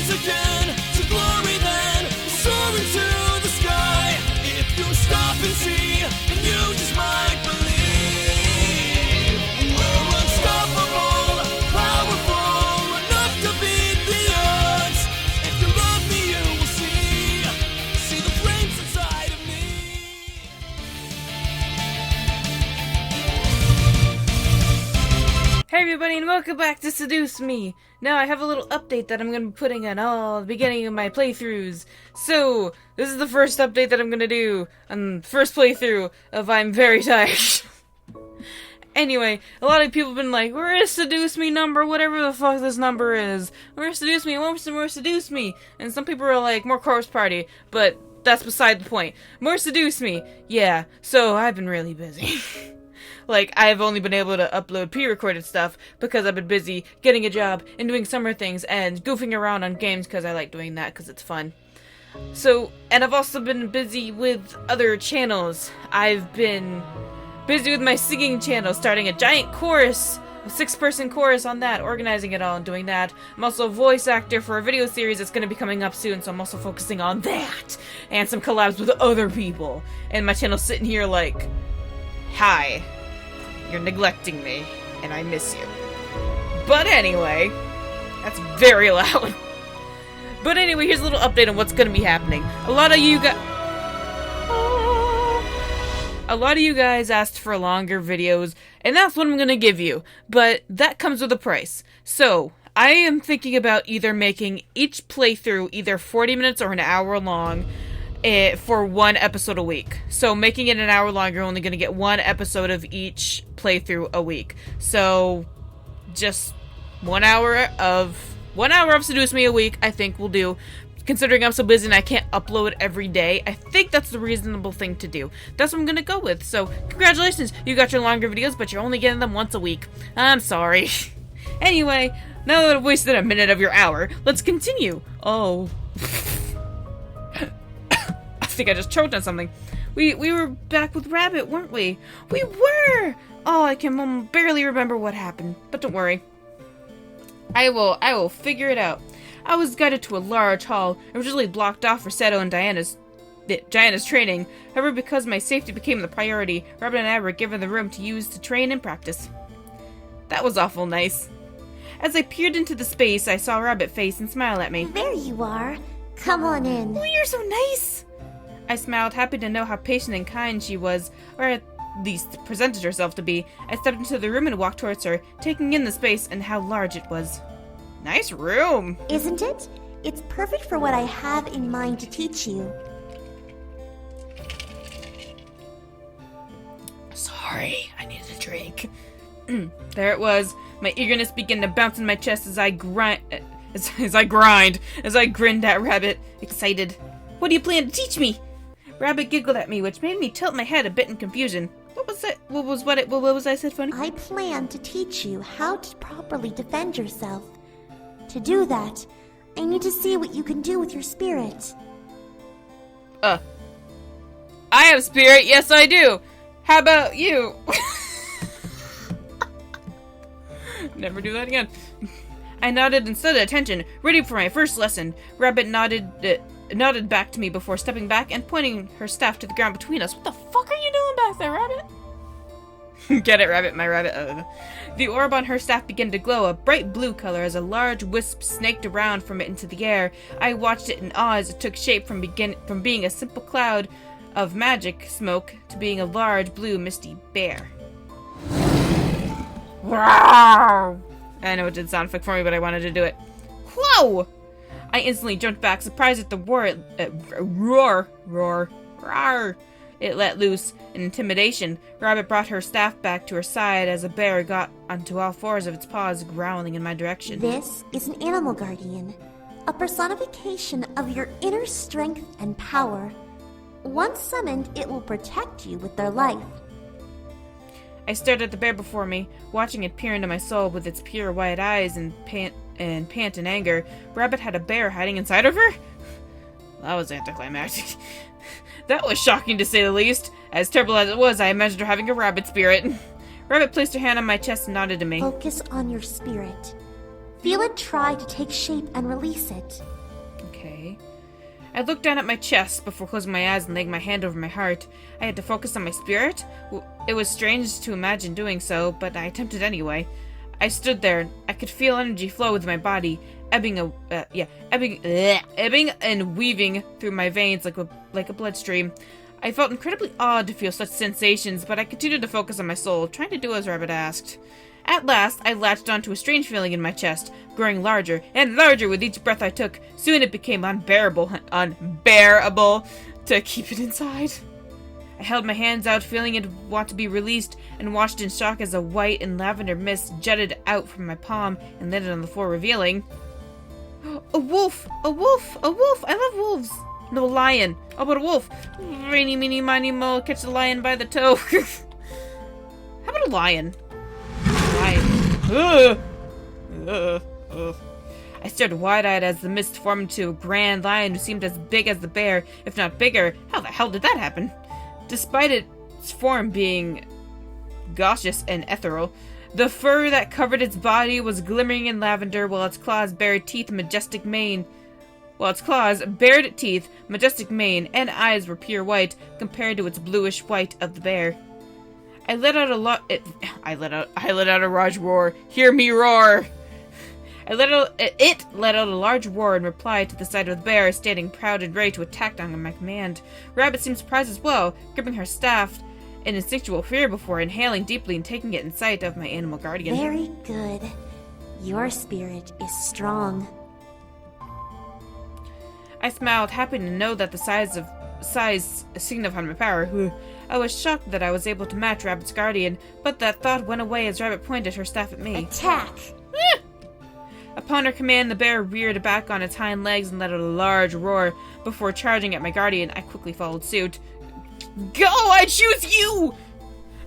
rise again to glory then, soar into the sky. If you stop and see, then you just might believe. We're unstoppable, powerful, enough to beat the odds. If you love me, you will see the flames inside of me. Hey everybody, and welcome back to Seduce Me! Now I have a little update that I'm going to be putting in all the beginning of my playthroughs. So, this is the first update that I'm going to do on the first playthrough of I'm Very Tired. Anyway, a lot of people have been like, where is Seduce Me number, whatever the fuck this number is? Where's Seduce Me? Where's Seduce Me? And some people are like, more Corpse Party, but that's beside the point. More Seduce Me! Yeah, so I've been really busy. Like, I've only been able to upload pre-recorded stuff because I've been busy getting a job and doing summer things and goofing around on games because I like doing that because it's fun. So, and I've also been busy with other channels. I've been busy with my singing channel, starting a giant chorus, a 6-person chorus on that, organizing it all and doing that. I'm also a voice actor for a video series that's going to be coming up soon, so I'm also focusing on that. And some collabs with other people. And my channel's sitting here like, hi. You're neglecting me, and I miss you. But anyway, that's very loud. But anyway, here's a little update on what's going to be happening. A lot of you guys asked for longer videos, and that's what I'm going to give you. But that comes with a price. So, I am thinking about either making each playthrough either 40 minutes or an hour long, for one episode a week. So making it an hour long, you're only going to get one episode of each playthrough a week. So just 1 hour of Seduce Me a week, I think will do. Considering I'm so busy and I can't upload every day, I think that's the reasonable thing to do. That's what I'm going to go with. So congratulations, you got your longer videos, but you're only getting them once a week. I'm sorry. Anyway, now that I've wasted a minute of your hour, let's continue. Oh. I think I just choked on something. We were back with Rabbit, weren't we? We were! Oh, I can barely remember what happened. But don't worry. I will figure it out. I was guided to a large hall, originally blocked off for Seto and Diana's training. However, because my safety became the priority, Rabbit and I were given the room to use to train and practice. That was awful nice. As I peered into the space, I saw Rabbit face and smile at me. There you are. Come on in. Oh, you're so nice! I smiled, happy to know how patient and kind she was, or at least presented herself to be. I stepped into the room and walked towards her, taking in the space and how large it was. Nice room! Isn't it? It's perfect for what I have in mind to teach you. Sorry, I needed a drink. There it was. My eagerness began to bounce in my chest as I grinned at Rabbit, excited. What do you plan to teach me? Rabbit giggled at me, which made me tilt my head a bit in confusion. What was it? What was I said funny? I plan to teach you how to properly defend yourself. To do that, I need to see what you can do with your spirit. I have spirit, yes I do. How about you? Never do that again. I nodded and stood at attention, ready for my first lesson. Rabbit nodded back to me before stepping back and pointing her staff to the ground between us. What the fuck are you doing back there, Rabbit? Get it, Rabbit, my rabbit. The orb on her staff began to glow a bright blue color as a large wisp snaked around from it into the air. I watched it in awe as it took shape from being a simple cloud of magic smoke to being a large blue misty bear. Wow! I know it did sound effect for me, but I wanted to do it. Whoa! I instantly jumped back, surprised at the roar it let loose in intimidation. Rabbit brought her staff back to her side as a bear got onto all fours of its paws, growling in my direction. This is an animal guardian, a personification of your inner strength and power. Once summoned, it will protect you with their life. I stared at the bear before me, watching it peer into my soul with its pure white eyes and pant in anger. Rabbit had a bear hiding inside of her? That was anticlimactic. That was shocking to say the least. As terrible as it was, I imagined her having a rabbit spirit. Rabbit placed her hand on my chest and nodded to me. Focus on your spirit. Feel it try to take shape and release it. Okay. I looked down at my chest before closing my eyes and laying my hand over my heart. I had to focus on my spirit. It was strange to imagine doing so, but I attempted anyway. I stood there. I could feel energy flow with my body, ebbing and weaving through my veins like a bloodstream. I felt incredibly odd to feel such sensations, but I continued to focus on my soul, trying to do as Rabbit asked. At last, I latched onto a strange feeling in my chest, growing larger and larger with each breath I took. Soon it became unbearable to keep it inside. I held my hands out, feeling it want to be released, and watched in shock as a white and lavender mist jutted out from my palm and landed on the floor, revealing... A wolf! A wolf! A wolf! I love wolves! No, a lion! Oh, but a wolf! Rainy, meeny, miny, mo, catch the lion by the toe. How about a lion? Lion. I stared wide-eyed as the mist formed into a grand lion who seemed as big as the bear, if not bigger. How the hell did that happen? Despite its form being gaseous and ethereal, the fur that covered its body was glimmering in lavender, while its claws bared teeth, majestic mane, and eyes were pure white compared to its bluish white of the bear. I let out a large roar. Hear me roar! It let out a large roar in reply to the sight of the bear, standing proud and ready to attack on my command. Rabbit seemed surprised as well, gripping her staff in instinctual fear before inhaling deeply and taking it in sight of my animal guardian. Very good. Your spirit is strong. I smiled, happy to know that the size signified my power. I was shocked that I was able to match Rabbit's guardian, but that thought went away as Rabbit pointed her staff at me. Attack! Upon her command, the bear reared back on its hind legs and let out a large roar. Before charging at my guardian, I quickly followed suit. Go! I choose you!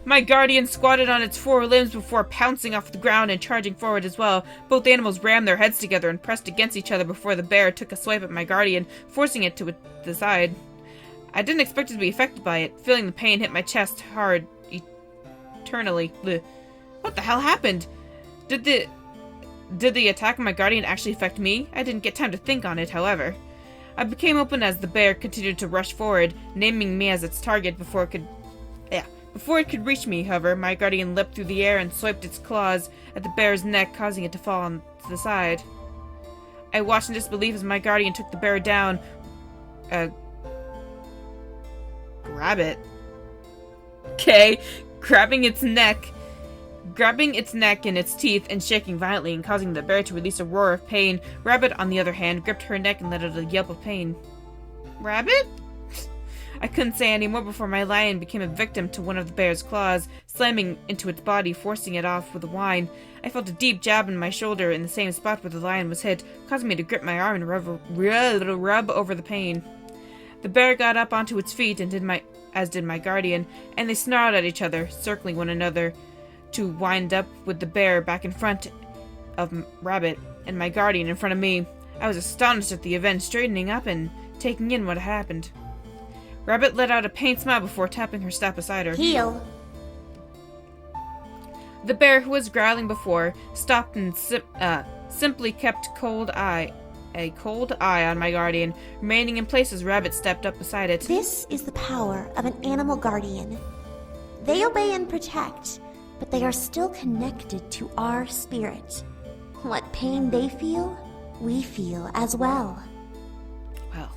My guardian squatted on its four limbs before pouncing off the ground and charging forward as well. Both animals rammed their heads together and pressed against each other before the bear took a swipe at my guardian, forcing it to the side. I didn't expect it to be affected by it, feeling the pain hit my chest hard, eternally. Blech. What the hell happened? Did the attack on my guardian actually affect me? I didn't get time to think on it, however. I became open as the bear continued to rush forward, naming me as its target before it could reach me, however. My guardian leapt through the air and swiped its claws at the bear's neck, causing it to fall on to the side. I watched in disbelief as my guardian took the bear down. Grab it. Okay, grabbing its neck in its teeth and shaking violently and causing the bear to release a roar of pain. Rabbit, on the other hand, gripped her neck and let out a yelp of pain. Rabbit? I couldn't say any more before my lion became a victim to one of the bear's claws, slamming into its body, forcing it off with a whine. I felt a deep jab in my shoulder in the same spot where the lion was hit, causing me to grip my arm and rub over the pain. The bear got up onto its feet, and as did my guardian, and they snarled at each other, circling one another, to wind up with the bear back in front of Rabbit and my guardian in front of me. I was astonished at the event, straightening up and taking in what had happened. Rabbit let out a pained smile before tapping her staff beside her. Heel. The bear, who was growling before, stopped and simply kept a cold eye on my guardian, remaining in place as Rabbit stepped up beside it. This is the power of an animal guardian. They obey and protect, but they are still connected to our spirit. What pain they feel, we feel as well. Well,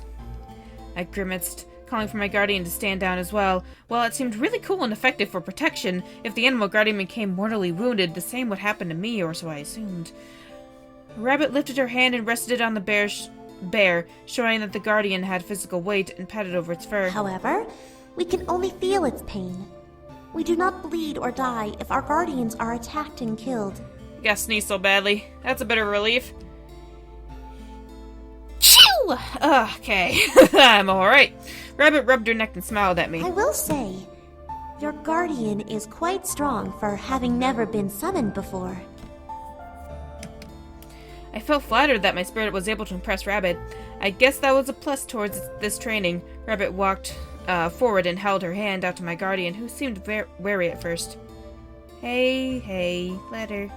I grimaced, calling for my guardian to stand down as well. While it seemed really cool and effective for protection, if the animal guardian became mortally wounded, the same would happen to me, or so I assumed. Rabbit lifted her hand and rested it on the bear, showing that the guardian had physical weight, and patted over its fur. However, we can only feel its pain. We do not bleed or die if our guardians are attacked and killed. You gotta sneeze so badly. That's a bit of a relief. Chew! Okay, I'm alright. Rabbit rubbed her neck and smiled at me. I will say, your guardian is quite strong for having never been summoned before. I felt flattered that my spirit was able to impress Rabbit. I guess that was a plus towards this training. Rabbit walked forward and held her hand out to my guardian, who seemed wary at first. Hey, let her.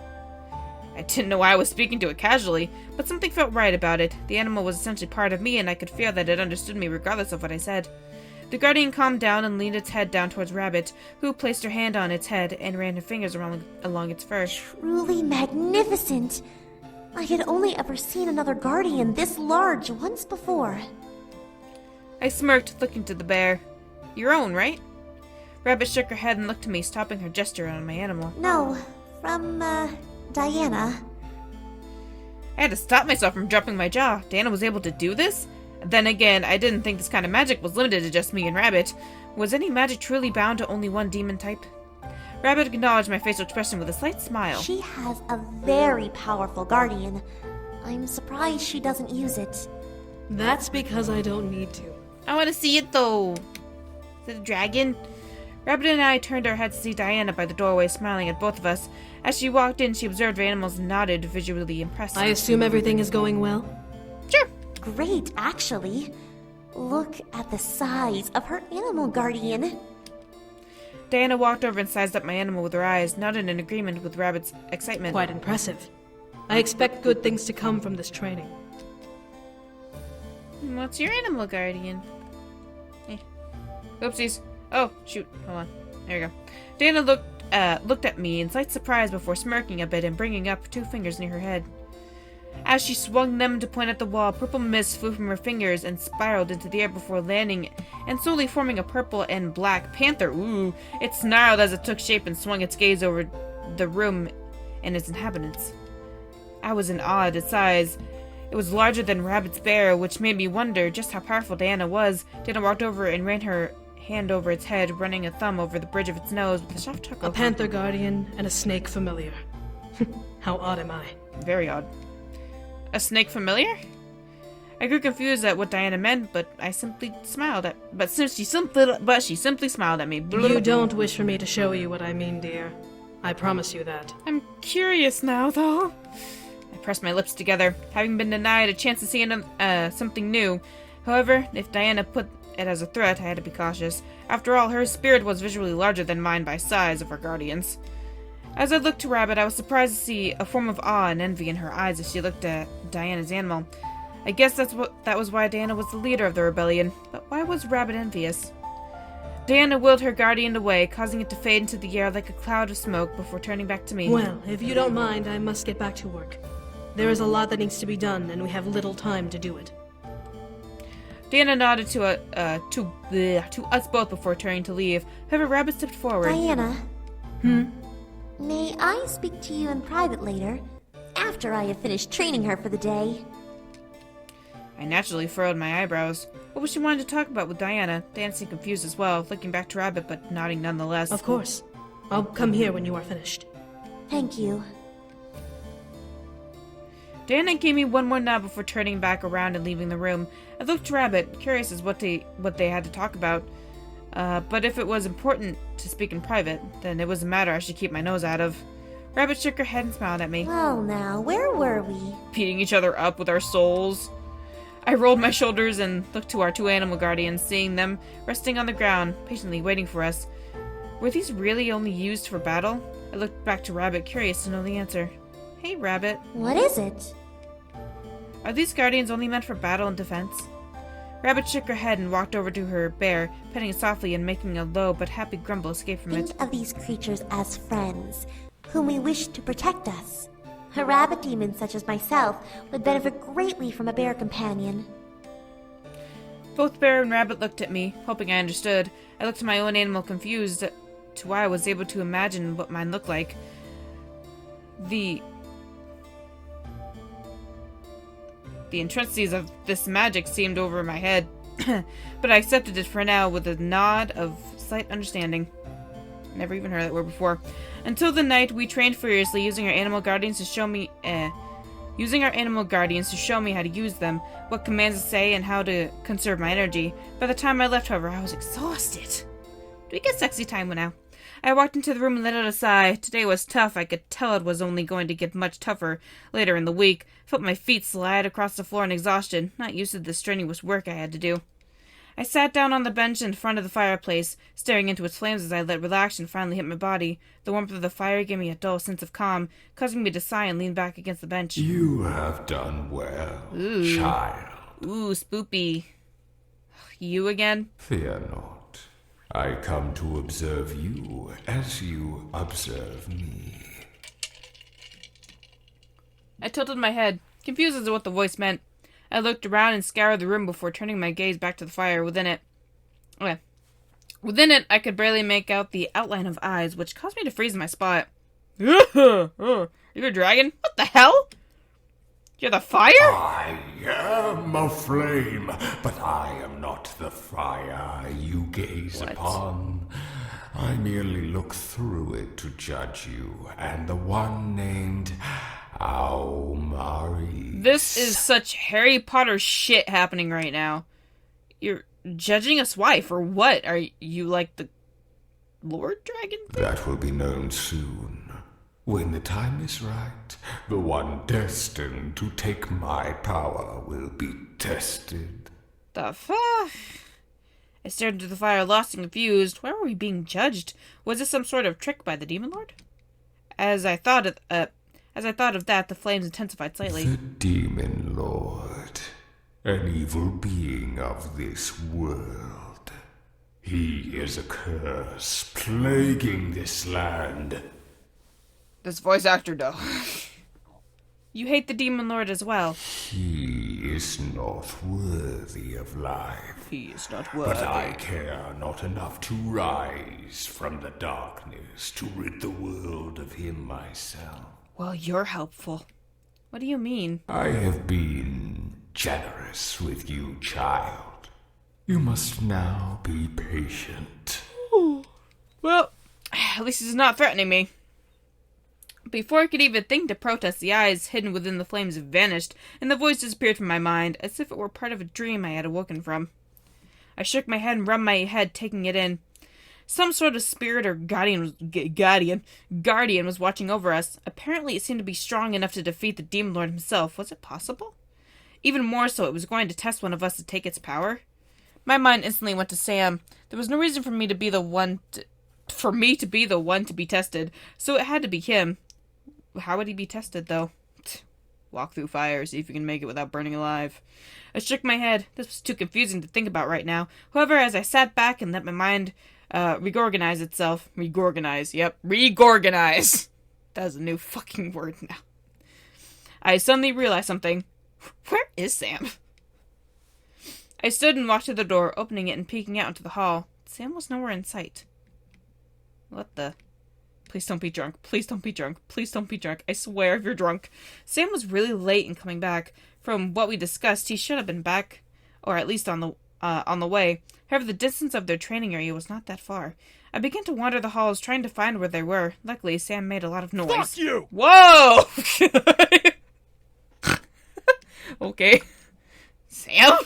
I didn't know why I was speaking to it casually, but something felt right about it. The animal was essentially part of me, and I could feel that it understood me regardless of what I said. The guardian calmed down and leaned its head down towards Rabbit, who placed her hand on its head and ran her fingers along its fur. Truly magnificent. I had only ever seen another guardian this large once before. I smirked, looking to the bear. Your own, right? Rabbit shook her head and looked at me, stopping her gesture on my animal. No, from, Diana. I had to stop myself from dropping my jaw. Diana was able to do this? Then again, I didn't think this kind of magic was limited to just me and Rabbit. Was any magic truly bound to only one demon type? Rabbit acknowledged my facial expression with a slight smile. She has a very powerful guardian. I'm surprised she doesn't use it. That's because I don't need to. I want to see it, though. Is it a dragon? Rabbit and I turned our heads to see Diana by the doorway, smiling at both of us. As she walked in, she observed our animals and nodded, visually impressed. I assume everything is going well? Sure. Great, actually. Look at the size of her animal guardian. Diana walked over and sized up my animal with her eyes, nodded in agreement with Rabbit's excitement. Quite impressive. I expect good things to come from this training. What's your animal guardian? Oopsies. Oh, shoot. Hold on. There you go. Diana looked at me in slight surprise before smirking a bit and bringing up 2 fingers near her head. As she swung them to point at the wall, purple mist flew from her fingers and spiraled into the air before landing and slowly forming a purple and black panther. Ooh! It snarled as it took shape and swung its gaze over the room and its inhabitants. I was in awe at its size. It was larger than Rabbit's bear, which made me wonder just how powerful Diana was. Diana walked over and ran her hand over its head, running a thumb over the bridge of its nose with a soft chuckle. A panther guardian and a snake familiar. How odd am I? Very odd. A snake familiar? I grew confused at what Diana meant, but I simply smiled at. She simply smiled at me. You don't wish for me to show you what I mean, dear. I promise you that. I'm curious now, though. I pressed my lips together, having been denied a chance to see something new. However, if Diana put it as a threat, I had to be cautious. After all, her spirit was visually larger than mine by size of her guardians. As I looked to Rabbit, I was surprised to see a form of awe and envy in her eyes as she looked at Diana's animal. I guess that was why Diana was the leader of the rebellion. But why was Rabbit envious? Diana willed her guardian away, causing it to fade into the air like a cloud of smoke before turning back to me. Well, if you don't mind, I must get back to work. There is a lot that needs to be done, and we have little time to do it. Diana nodded to us both before turning to leave. However, Rabbit stepped forward. Diana. May I speak to you in private later, after I have finished training her for the day? I naturally furrowed my eyebrows. What was she wanting to talk about with Diana? Diana seemed confused as well, looking back to Rabbit but nodding nonetheless. Of course. I'll come here when you are finished. Thank you. Diana gave me one more nod before turning back around and leaving the room. I looked to Rabbit, curious as what they had to talk about. But if it was important to speak in private, then it was a matter I should keep my nose out of. Rabbit shook her head and smiled at me. Well now, where were we? Beating each other up with our souls. I rolled my shoulders and looked to our 2 animal guardians, seeing them resting on the ground, patiently waiting for us. Were these really only used for battle? I looked back to Rabbit, curious to know the answer. Hey, Rabbit. What is it? Are these guardians only meant for battle and defense? Rabbit shook her head and walked over to her bear, petting it softly and making a low but happy grumble escape from it. Think of these creatures as friends, whom we wish to protect us. A rabbit demon such as myself would benefit greatly from a bear companion. Both Bear and Rabbit looked at me, hoping I understood. I looked at my own animal, confused to why I was able to imagine what mine looked like. The intricacies of this magic seemed over my head, but I accepted it for now with a nod of slight understanding. Never even heard that word before. Until the night, we trained furiously, using our animal guardians to show me how to use them, what commands to say, and how to conserve my energy. By the time I left, however, I was exhausted. Do we get sexy time now? I walked into the room and let out a sigh. Today was tough. I could tell it was only going to get much tougher later in the week. Felt my feet slide across the floor in exhaustion, not used to the strenuous work I had to do. I sat down on the bench in front of the fireplace, staring into its flames as I let relaxation finally hit my body. The warmth of the fire gave me a dull sense of calm, causing me to sigh and lean back against the bench. You have done well, child. Ooh, spoopy. You again? Fear not. I come to observe you as you observe me. I tilted my head, confused as to what the voice meant. I looked around and scoured the room before turning my gaze back to the fire within it. Okay. Within it, I could barely make out the outline of eyes, which caused me to freeze in my spot. You're a dragon? What the hell? You're the fire? I am a flame, but I am not the fire you gaze upon. I merely look through it to judge you, and the one named Aomari. This is such Harry Potter shit happening right now. You're judging us? Why? For what? Are you like the Lord Dragon? That will be known soon. When the time is right, the one destined to take my power will be tested. The fuck? I stared into the fire, lost and confused. Why were we being judged? Was this some sort of trick by the Demon Lord? As I thought of that, the flames intensified slightly. The Demon Lord, an evil being of this world. He is a curse plaguing this land. This voice actor, though. You hate the Demon Lord as well. He is not worthy of life. He is not worthy. But I care not enough to rise from the darkness to rid the world of him myself. Well, you're helpful. What do you mean? I have been generous with you, child. You must now be patient. Well, at least he's not threatening me. Before I could even think to protest, the eyes hidden within the flames vanished, and the voice disappeared from my mind, as if it were part of a dream I had awoken from. I shook my head and rubbed my head, taking it in. Some sort of spirit or guardian was watching over us. Apparently it seemed to be strong enough to defeat the Demon Lord himself. Was it possible? Even more so, it was going to test one of us to take its power. My mind instantly went to Sam. There was no reason for me to be the one to be tested, so it had to be him. How would he be tested, though? Walk through fire, see if you can make it without burning alive. I shook my head. This was too confusing to think about right now. However, as I sat back and let my mind reorganize itself. Reorganize. That's a new fucking word now. I suddenly realized something. Where is Sam? I stood and walked to the door, opening it and peeking out into the hall. Sam was nowhere in sight. What the... Please don't be drunk. Please don't be drunk. Please don't be drunk. I swear if you're drunk. Sam was really late in coming back. From what we discussed, he should have been back, or at least on the way. However, the distance of their training area was not that far. I began to wander the halls, trying to find where they were. Luckily, Sam made a lot of noise. Fuck you! Whoa! Okay. Sam?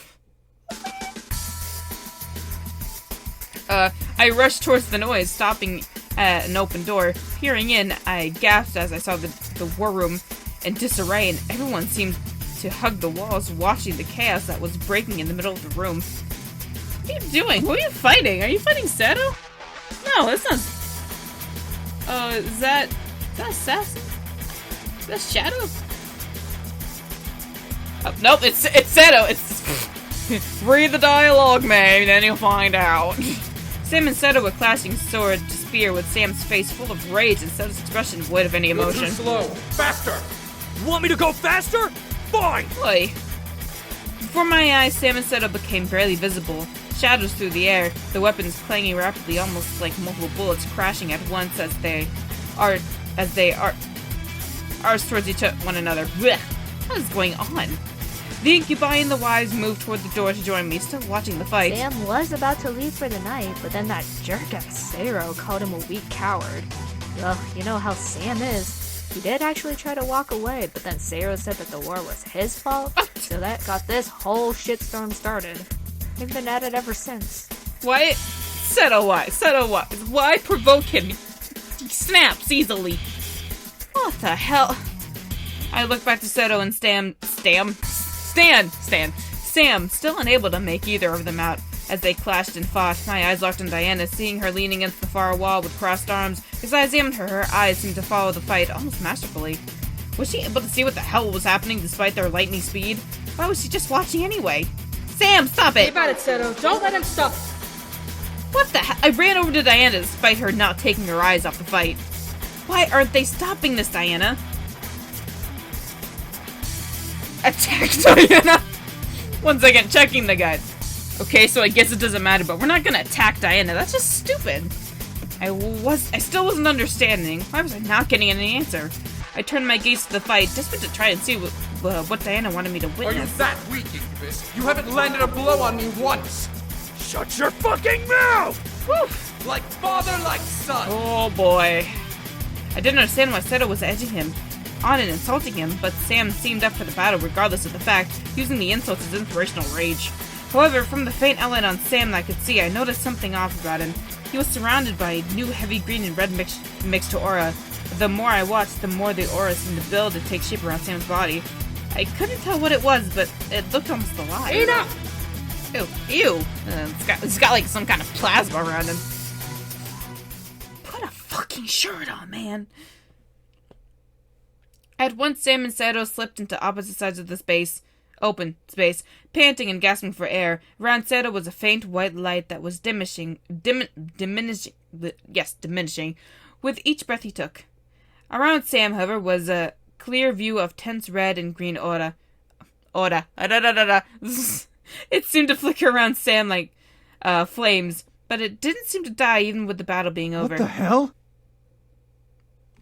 I rushed towards the noise, stopping at an open door. Peering in, I gasped as I saw the war room in disarray, and everyone seemed to hug the walls, watching the chaos that was breaking in the middle of the room. What are you doing? Who are you fighting? Are you fighting Seto? No, that's not... is that Assassin? Is that Shadow? Oh, nope, it's Seto. It's... Read the dialogue, man, and you'll find out. Sam and Seto were clashing sword to spear, with Sam's face full of rage and Seto's expression void of any emotion. You're too slow. Faster! You want me to go faster? Fine! Boy. Before my eyes, Sam and Seto became barely visible. Shadows through the air, the weapons clanging rapidly, almost like multiple bullets crashing at once as they arced towards one another. Blech. What is going on? The incubi and the wives moved toward the door to join me, still watching the fight. Sam was about to leave for the night, but then that jerk-ass Sero called him a weak coward. Ugh, you know how Sam is. He did actually try to walk away, but then Sero said that the war was his fault, so that got this whole shitstorm started. They've been at it ever since. Why? Seto, why? Seto, why? Why provoke him? He snaps easily. What the hell? I look back to Seto and Sam, still unable to make either of them out. As they clashed and fought, my eyes locked on Diana, seeing her leaning against the far wall with crossed arms. As I examined her, her eyes seemed to follow the fight almost masterfully. Was she able to see what the hell was happening despite their lightning speed? Why was she just watching anyway? Sam, stop it! Keep at it, Seto. Don't let him stop. What the hell? I ran over to Diana despite her not taking her eyes off the fight. Why aren't they stopping this, Diana? Attack Diana! Once again, checking the guide. Okay, so I guess it doesn't matter, but we're not gonna attack Diana. That's just stupid. I still wasn't understanding. Why was I not getting any answer? I turned my gaze to the fight, desperate to try and see what Diana wanted me to witness. Are you that weak, Incubus? You haven't landed a blow on me once! Shut your fucking mouth! Woo! Like father, like son! Oh boy. I didn't understand why Seto was edging him on and insulting him, but Sam seemed up for the battle regardless of the fact, using the insults as inspirational rage. However, from the faint outline on Sam that I could see, I noticed something off about him. He was surrounded by a new heavy green and red mixed aura. The more I watched, the more the aura seemed to build and take shape around Sam's body. I couldn't tell what it was, but it looked almost alive. Enough! Ew. It's got like some kind of plasma around him. Put a fucking shirt on, man. At once, Sam and Seto slipped into opposite sides of the open space, panting and gasping for air. Around Seto was a faint white light that was diminishing with each breath he took. Around Sam, however, was a clear view of tense red and green aura. It seemed to flicker around Sam like flames, but it didn't seem to die even with the battle being over. What the hell?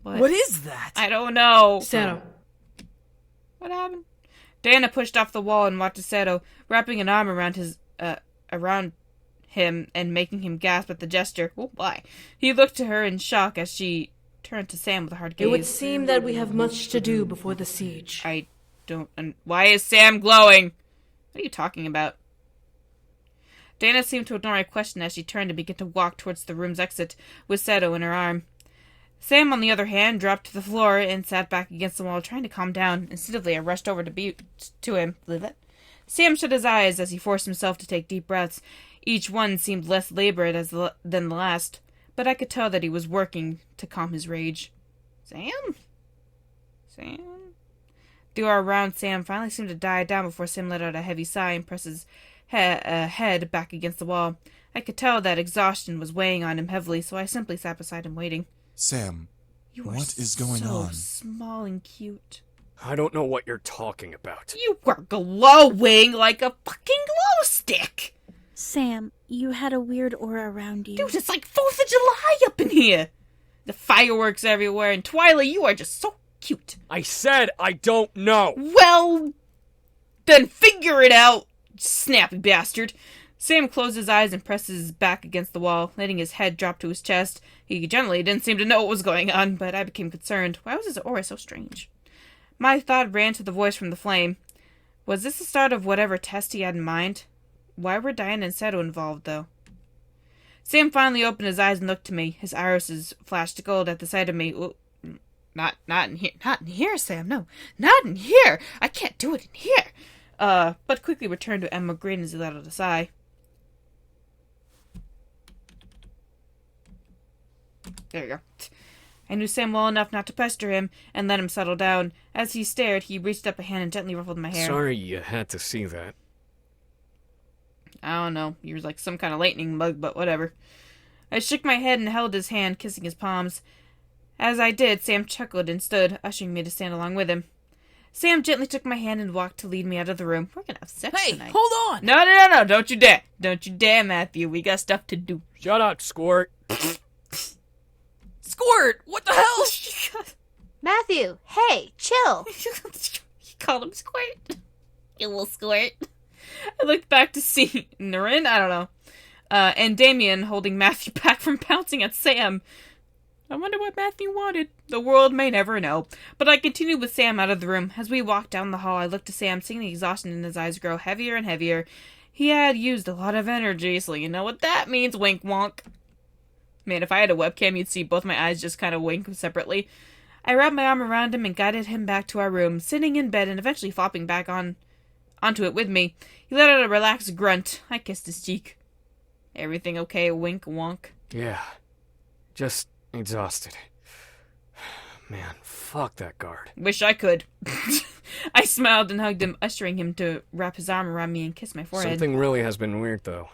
What is that? I don't know. Seto. What happened? Diana pushed off the wall and watched Seto, wrapping an arm around him and making him gasp at the gesture. Oh, why? He looked to her in shock as she turned to Sam with a hard gaze. It would seem that we have much to do before the siege. I don't... Why is Sam glowing? What are you talking about? Diana seemed to ignore my question as she turned and began to walk towards the room's exit with Seto in her arm. Sam, on the other hand, dropped to the floor and sat back against the wall, trying to calm down. Instinctively, I rushed over to him. Sam shut his eyes as he forced himself to take deep breaths. Each one seemed less labored than the last, but I could tell that he was working to calm his rage. Sam? The aura around Sam finally seemed to die down before Sam let out a heavy sigh and pressed his head back against the wall. I could tell that exhaustion was weighing on him heavily, so I simply sat beside him waiting. Sam, You what are is going so on? small and cute. I don't know what you're talking about. You were glowing like a fucking glow stick! Sam, you had a weird aura around you. Dude, it's like 4th of July up in here! The fireworks everywhere, and Twilight, you are just so cute. I said I don't know! Well, then figure it out, snappy bastard. Sam closed his eyes and pressed his back against the wall, letting his head drop to his chest. He generally didn't seem to know what was going on, but I became concerned. Why was his aura so strange? My thought ran to the voice from the flame. Was this the start of whatever test he had in mind? Why were Diana and Seto involved, though? Sam finally opened his eyes and looked to me. His irises flashed gold at the sight of me. Ooh, not in here. Not in here, Sam. No, not in here. I can't do it in here. But quickly returned to Emma Green as he let out a sigh. There you go. I knew Sam well enough not to pester him and let him settle down. As he stared, he reached up a hand and gently ruffled my hair. Sorry you had to see that. I don't know. He was like some kind of lightning bug, but whatever. I shook my head and held his hand, kissing his palms. As I did, Sam chuckled and stood, ushering me to stand along with him. Sam gently took my hand and walked to lead me out of the room. We're gonna have sex tonight. Hold on! No, don't you dare. Don't you dare, Matthew. We got stuff to do. Shut up, Squirt. Squirt! What the hell? Matthew, hey, chill. He called him Squirt. You little squirt. I looked back to see Narin, I don't know, and Damien holding Matthew back from pouncing at Sam. I wonder what Matthew wanted. The world may never know. But I continued with Sam out of the room. As we walked down the hall, I looked to Sam, seeing the exhaustion in his eyes grow heavier and heavier. He had used a lot of energy, so you know what that means, wink wonk. Man, if I had a webcam, you'd see both my eyes just kind of wink separately. I wrapped my arm around him and guided him back to our room, sitting in bed and eventually flopping back onto it with me. He let out a relaxed grunt. I kissed his cheek. Everything okay? Wink wonk. Yeah. Just exhausted. Man, fuck that guard. Wish I could. I smiled and hugged him, ushering him to wrap his arm around me and kiss my forehead. Something really has been weird, though.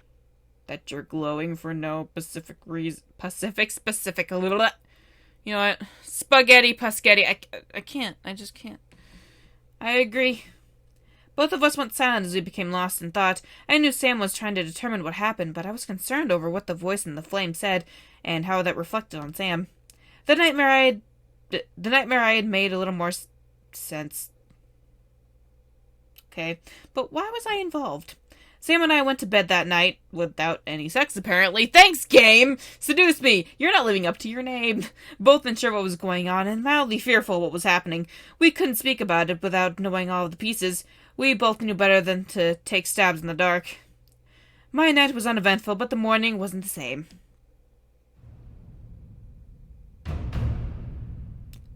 That you're glowing for no specific reason. Specific. A little. You know what? Spaghetti, Pusketti. I can't. I just can't. I agree. Both of us went silent as we became lost in thought. I knew Sam was trying to determine what happened, but I was concerned over what the voice in the flame said and how that reflected on Sam. The nightmare I had made a little more sense. Okay, but why was I involved? Sam and I went to bed that night without any sex, apparently. Thanks, game! Seduce me! You're not living up to your name. Both unsure what was going on and mildly fearful what was happening. We couldn't speak about it without knowing all of the pieces. We both knew better than to take stabs in the dark. My night was uneventful, but the morning wasn't the same.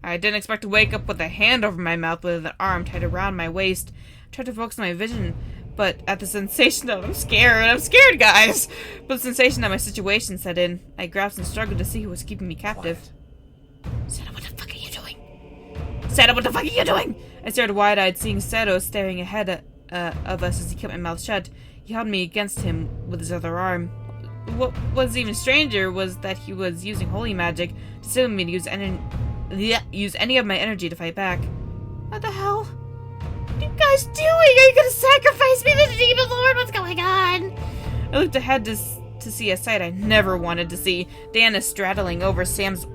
I didn't expect to wake up with a hand over my mouth with an arm tied around my waist. I tried to focus my vision, but at the sensation of I'm scared, guys! But the sensation of my situation set in. I grasped and struggled to see who was keeping me captive. Seto, what the fuck are you doing? Seto, what the fuck are you doing? I stared wide-eyed, seeing Seto staring ahead of us as he kept my mouth shut. He held me against him with his other arm. What was even stranger was that he was using holy magic to disable me to use any of my energy to fight back. What the hell? What are you guys doing? Are you gonna sacrifice me to the demon lord? What's going on? I looked ahead to see a sight I never wanted to see. Diana straddling over Sam's...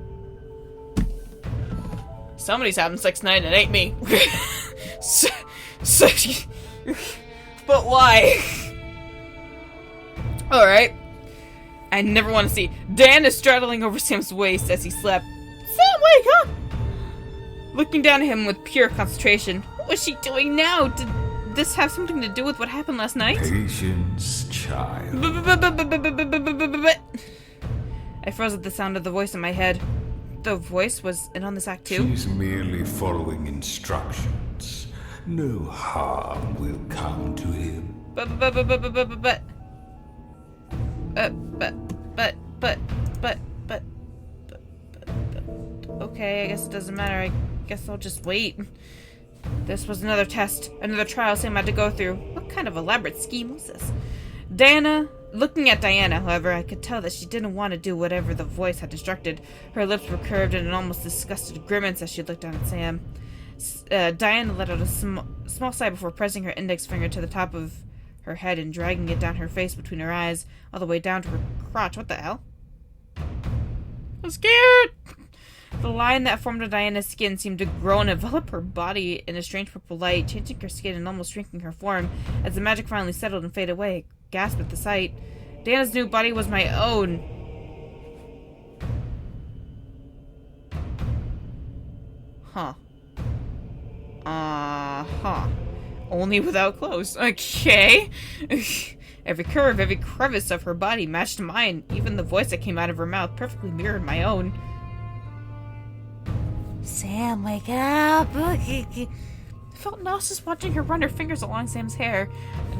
Somebody's having sex tonight, it ain't me. But why? Alright. I never want to see. Dan is straddling over Sam's waist as he slept. Sam, wake up! Looking down at him with pure concentration. What was she doing now? Did this have something to do with what happened last night? Patience, child. I froze at the sound of the voice in my head. The voice was in on this act too? She's merely following instructions. No harm will come to him. Okay, I guess it doesn't matter. I guess I'll just wait. This was another test, another trial Sam had to go through. What kind of elaborate scheme was this? Looking at Diana, however, I could tell that she didn't want to do whatever the voice had instructed. Her lips were curved in an almost disgusted grimace as she looked down at Sam. Diana let out a small sigh before pressing her index finger to the top of her head and dragging it down her face between her eyes, all the way down to her crotch. What the hell? I'm scared! The line that formed on Diana's skin seemed to grow and envelop her body in a strange purple light, changing her skin and almost shrinking her form. As the magic finally settled and faded away, I gasped at the sight. Diana's new body was my own. Huh. Only without clothes. Okay. Every curve, every crevice of her body matched mine. Even the voice that came out of her mouth perfectly mirrored my own. Sam, wake up! I felt nauseous watching her run her fingers along Sam's hair,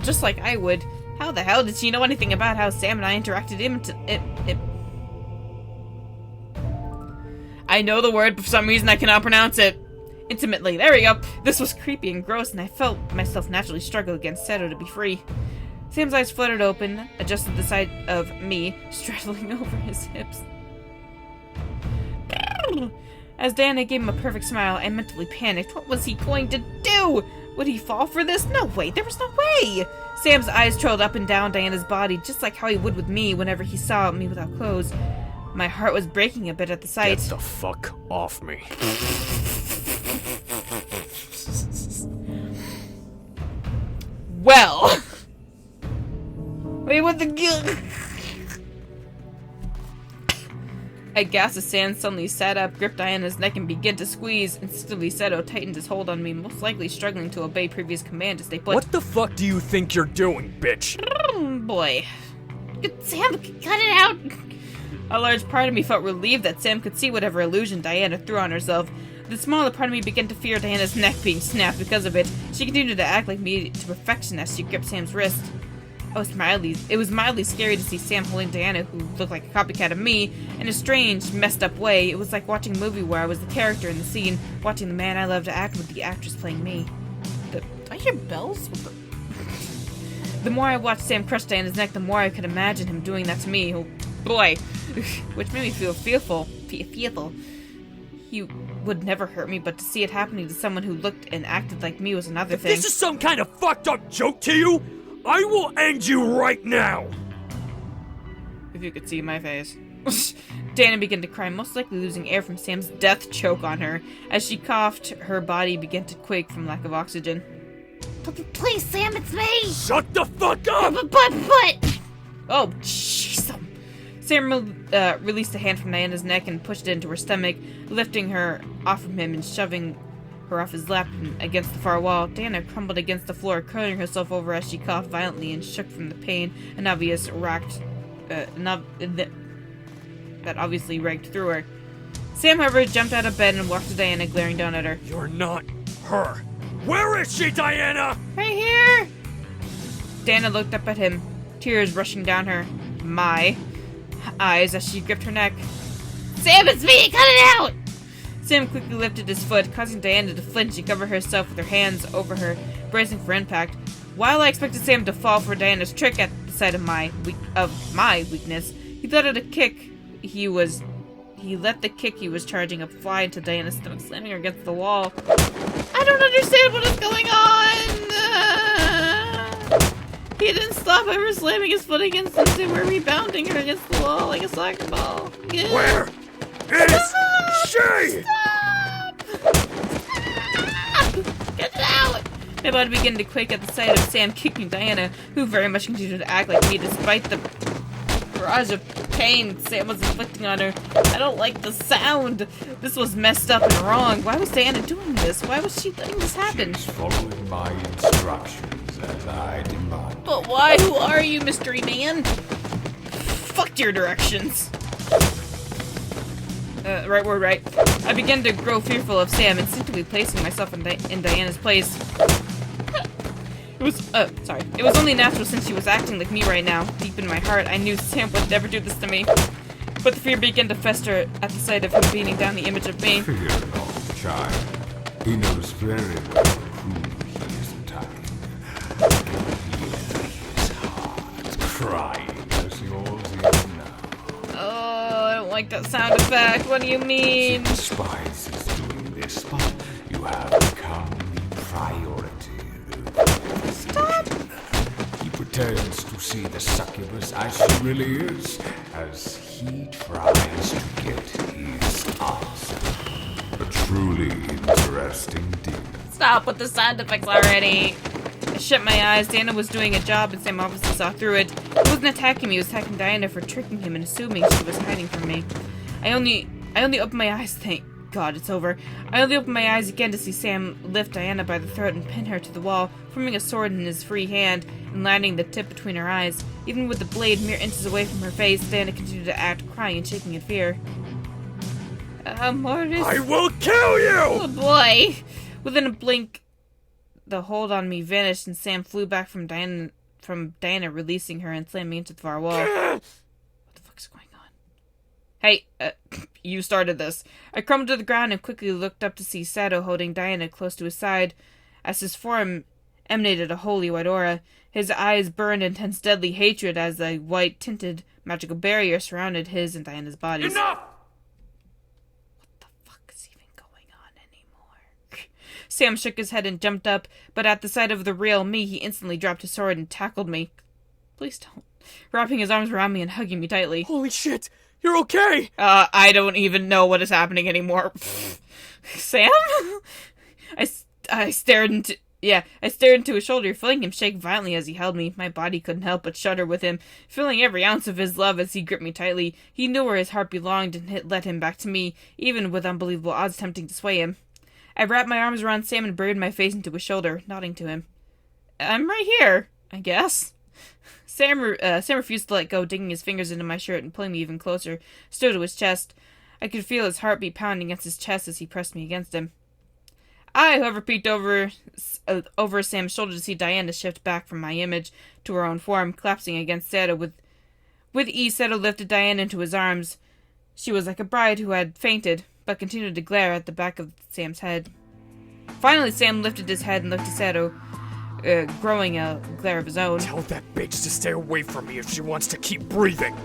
just like I would. How the hell did she know anything about how Sam and I interacted I know the word, but for some reason I cannot pronounce it. Intimately. There we go. This was creepy and gross, and I felt myself naturally struggle against Seto to be free. Sam's eyes fluttered open, adjusted the sight of me, straddling over his hips. As Diana gave him a perfect smile, I mentally panicked. What was he going to do? Would he fall for this? No way. There was no way. Sam's eyes trailed up and down Diana's body, just like how he would with me whenever he saw me without clothes. My heart was breaking a bit at the sight. Get the fuck off me. Well. Wait, what the... I gasped as Sam suddenly sat up, gripped Diana's neck, and began to squeeze. Instantly, Seto tightened his hold on me, most likely struggling to obey previous command to stay put. What the fuck do you think you're doing, bitch? Boy. Sam, cut it out! A large part of me felt relieved that Sam could see whatever illusion Diana threw on herself. The smaller part of me began to fear Diana's neck being snapped because of it. She continued to act like me to perfection as she gripped Sam's wrist. It was mildly scary to see Sam holding Diana, who looked like a copycat of me, in a strange, messed up way. It was like watching a movie where I was the character in the scene, watching the man I love to act with the actress playing me. Do I hear bells? The more I watched Sam crush Diana's neck, the more I could imagine him doing that to me. Oh boy. Which made me feel fearful. He would never hurt me, but to see it happening to someone who looked and acted like me was another thing. This is some kind of fucked up joke to you? I will end you right now! If you could see my face. Diana began to cry, most likely losing air from Sam's death choke on her. As she coughed, her body began to quake from lack of oxygen. Please, Sam, it's me! Shut the fuck up! But... Oh, jeez. Sam released a hand from Diana's neck and pushed it into her stomach, lifting her off from him and shoving her off his lap and against the far wall. Diana crumbled against the floor, curling herself over as she coughed violently and shook from the pain that obviously raked through her. Sam, however, jumped out of bed and walked to Diana, glaring down at her. You're not her. Where is she, Diana? Right here! Diana looked up at him, tears rushing down her eyes as she gripped her neck. Sam, it's me! Cut it out! Sam quickly lifted his foot, causing Diana to flinch and cover herself with her hands over her, bracing for impact. While I expected Sam to fall for Diana's trick at the sight of my weakness, he let out a kick. He let the kick he was charging up fly into Diana's stomach, slamming her against the wall. I don't understand what is going on! He didn't stop ever slamming his foot against us, and we're rebounding her against the wall like a soccer ball. Where is she? Stop! Get it out! My body began to quake at the sight of Sam kicking Diana, who very much continued to act like me despite the barrage of pain Sam was inflicting on her. I don't like the sound. This was messed up and wrong. Why was Diana doing this? Why was she letting this happen? She's following my instructions as I demand. But why? Who are you, mystery man? Fuck your directions. Right word, right. I began to grow fearful of Sam, instinctively placing myself in Diana's place. It was only natural since she was acting like me right now. Deep in my heart, I knew Sam would never do this to me. But the fear began to fester at the sight of him beating down the image of me. Fear not, child. He knows very well who he is attacking. His heart crying as yours is now. Oh, I don't like that sound effect. What do you mean? He despises doing this, but you have become the priority. Stop! He pretends to see the succubus as she really is, as he tries to get his answer. A truly interesting demon. Stop with the sound effects already. I shut my eyes. Diana was doing a job and Sam obviously saw through it. He wasn't attacking me, he was attacking Diana for tricking him and assuming she was hiding from me. I only opened my eyes, thank God it's over. I only opened my eyes again to see Sam lift Diana by the throat and pin her to the wall, forming a sword in his free hand and landing the tip between her eyes. Even with the blade mere inches away from her face, Diana continued to act, crying and shaking in fear. Mortis. I will kill you! Oh boy! Within a blink, the hold on me vanished and Sam flew back from Diana, releasing her and slamming into the far wall. What the fuck is going on? Hey, you started this. I crumbled to the ground and quickly looked up to see Sato holding Diana close to his side. As his form emanated a holy white aura, his eyes burned intense deadly hatred as a white-tinted magical barrier surrounded his and Diana's bodies. Enough! What the fuck is even going on anymore? Sam shook his head and jumped up, but at the sight of the real me, he instantly dropped his sword and tackled me. Please don't. Wrapping his arms around me and hugging me tightly. Holy shit! You're okay! I don't even know what is happening anymore. Sam? I stared into his shoulder, feeling him shake violently as he held me. My body couldn't help but shudder with him, feeling every ounce of his love as he gripped me tightly. He knew where his heart belonged and led him back to me, even with unbelievable odds attempting to sway him. I wrapped my arms around Sam and buried my face into his shoulder, nodding to him. I'm right here, I guess. Sam refused to let go, digging his fingers into my shirt and pulling me even closer, still to his chest. I could feel his heartbeat pounding against his chest as he pressed me against him. I, however, peeked over Sam's shoulder to see Diana shift back from my image to her own form, collapsing against Seto. With ease, Seto lifted Diana into his arms. She was like a bride who had fainted, but continued to glare at the back of Sam's head. Finally, Sam lifted his head and looked at Seto, growing a glare of his own. Tell that bitch to stay away from me if she wants to keep breathing.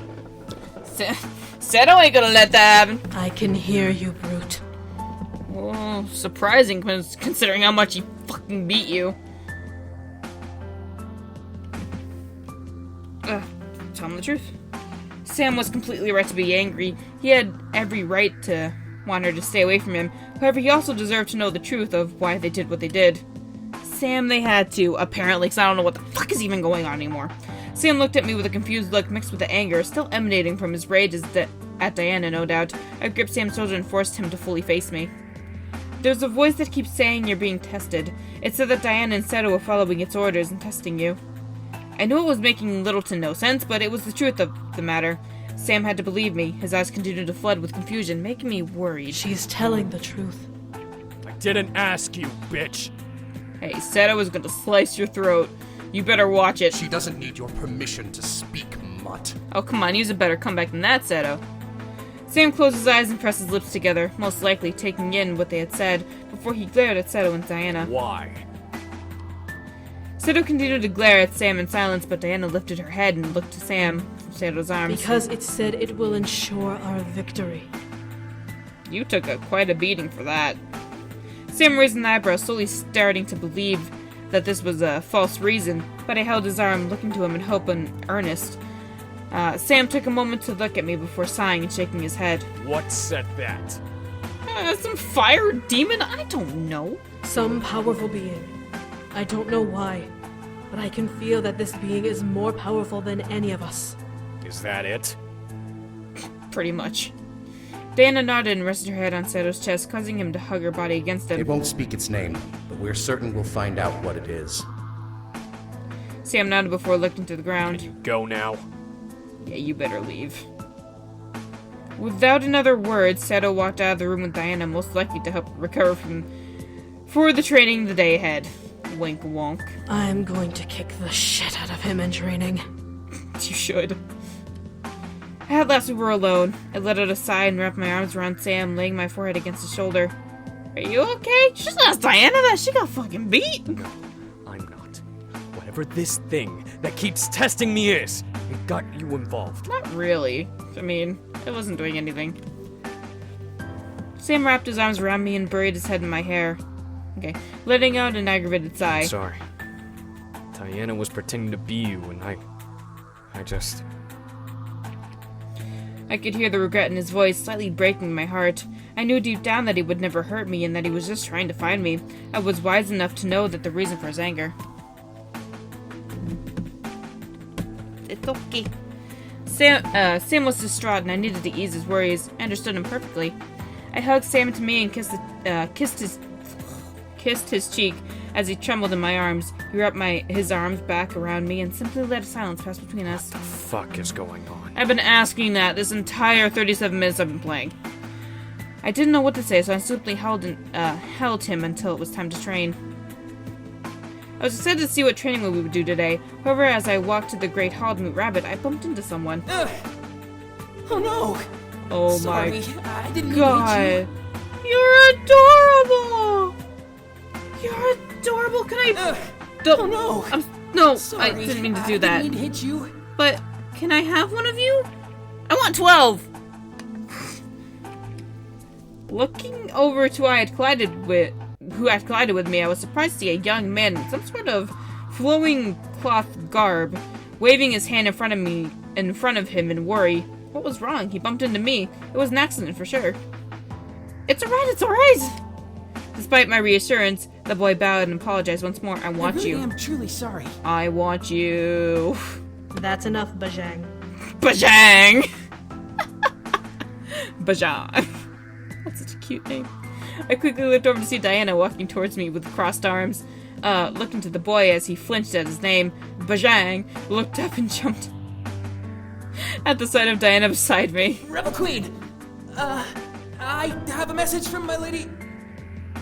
Seto ain't gonna let that happen. I can hear you, brute. Well, surprising considering how much he fucking beat you. Tell him the truth. Sam was completely right to be angry. He had every right to want her to stay away from him. However, he also deserved to know the truth of why they did what they did. Sam, they had to, apparently, because I don't know what the fuck is even going on anymore. Sam looked at me with a confused look mixed with the anger, still emanating from his rage at Diana, no doubt. I gripped Sam's shoulder and forced him to fully face me. There's a voice that keeps saying you're being tested. It said that Diana and Seto were following its orders and testing you. I knew it was making little to no sense, but it was the truth of the matter. Sam had to believe me. His eyes continued to flood with confusion, making me worried. She's telling the truth. I didn't ask you, bitch. Hey, Seto was gonna slice your throat. You better watch it. She doesn't need your permission to speak, mutt. Oh, come on, use a better comeback than that, Seto. Sam closed his eyes and pressed his lips together, most likely taking in what they had said, before he glared at Seto and Diana. Why? Seto continued to glare at Sam in silence, but Diana lifted her head and looked to Sam from Seto's arms. Because it said it will ensure our victory. You took quite a beating for that. Sam raised an eyebrow, slowly starting to believe that this was a false reason, but I held his arm, looking to him in hope and earnest. Sam took a moment to look at me before sighing and shaking his head. What said that? Some fire demon? I don't know. Some powerful being. I don't know why, but I can feel that this being is more powerful than any of us. Is that it? Pretty much. Diana nodded and rested her head on Seto's chest, causing him to hug her body against him. It won't speak its name, but we're certain we'll find out what it is. Sam nodded before looking to the ground. Can you go now? Yeah, you better leave. Without another word, Seto walked out of the room with Diana, most likely to help recover for the training the day ahead. Wink wonk. I'm going to kick the shit out of him in training. You should. At last we were alone. I let out a sigh and wrapped my arms around Sam, laying my forehead against his shoulder. Are you okay? Just ask Diana that. She got fucking beat. No, I'm not. Whatever this thing that keeps testing me is, it got you involved. Not really. I mean, it wasn't doing anything. Sam wrapped his arms around me and buried his head in my hair. Okay, letting out an aggravated sigh. Sorry. Diana was pretending to be you, and I just... I could hear the regret in his voice, slightly breaking my heart. I knew deep down that he would never hurt me and that he was just trying to find me. I was wise enough to know that the reason for his anger. It's okay. Sam was distraught and I needed to ease his worries. I understood him perfectly. I hugged Sam to me and kissed his cheek as he trembled in my arms. He wrapped his arms back around me and simply let silence pass between us. What the fuck is going on? I've been asking that this entire 37 minutes I've been playing. I didn't know what to say, so I simply held him until it was time to train. I was excited to see what training we would do today. However, as I walked to the Great Hall to meet Rabbit, I bumped into someone. Oh no! Oh Sorry, my I didn't god. mean You're adorable! You're adorable. Can I... Oh no! No, Sorry, I didn't mean to do that. I didn't mean to hit you. But can I have one of you? I want 12! Looking over to who had collided with me, I was surprised to see a young man in some sort of flowing cloth garb, waving his hand in front of him in worry. What was wrong? He bumped into me. It was an accident for sure. It's alright! Despite my reassurance, the boy bowed and apologized once more. I want you. I am truly sorry. I want you. That's enough, Bajang. Bajang! Bajang. That's such a cute name. I quickly looked over to see Diana walking towards me with crossed arms. Looking to the boy as he flinched at his name. Bajang looked up and jumped at the sight of Diana beside me. Rebel Queen! I have a message from my lady.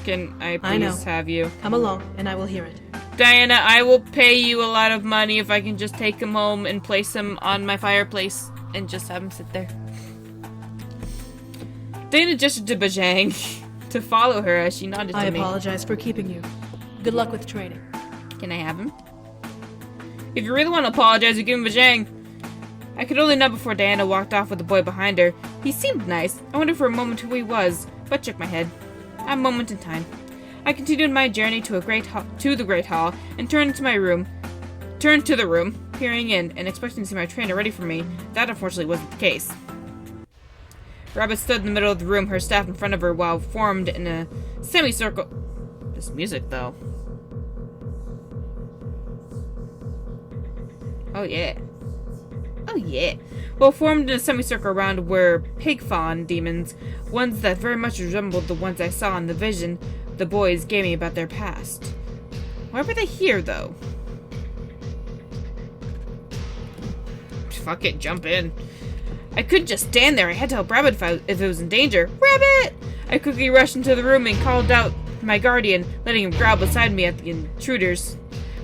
can I I know. please have you? Come along, and I will hear it. Diana, I will pay you a lot of money if I can just take him home and place him on my fireplace and just have him sit there. Diana gestured to Bajang to follow her as she nodded I to me. apologize for keeping you. Good luck with training. Can I have him? If you really want to apologize, you give him Bajang. I could only nod before Diana walked off with the boy behind her. He seemed nice. I wondered for a moment who he was, but shook my head. A moment in time. I continued my journey to the great hall and turned to the room, peering in and expecting to see my trainer ready for me. That unfortunately wasn't the case. Rabbit stood in the middle of the room, her staff in front of her, while formed in a semicircle. This music, though. Oh yeah. Oh yeah. Well, formed in a semicircle around were pig fawn demons, ones that very much resembled the ones I saw in the vision the boys gave me about their past. Why were they here, though? Fuck it, jump in. I couldn't just stand there. I had to help Rabbit if it was in danger. Rabbit! I quickly rushed into the room and called out my guardian, letting him growl beside me at the intruders.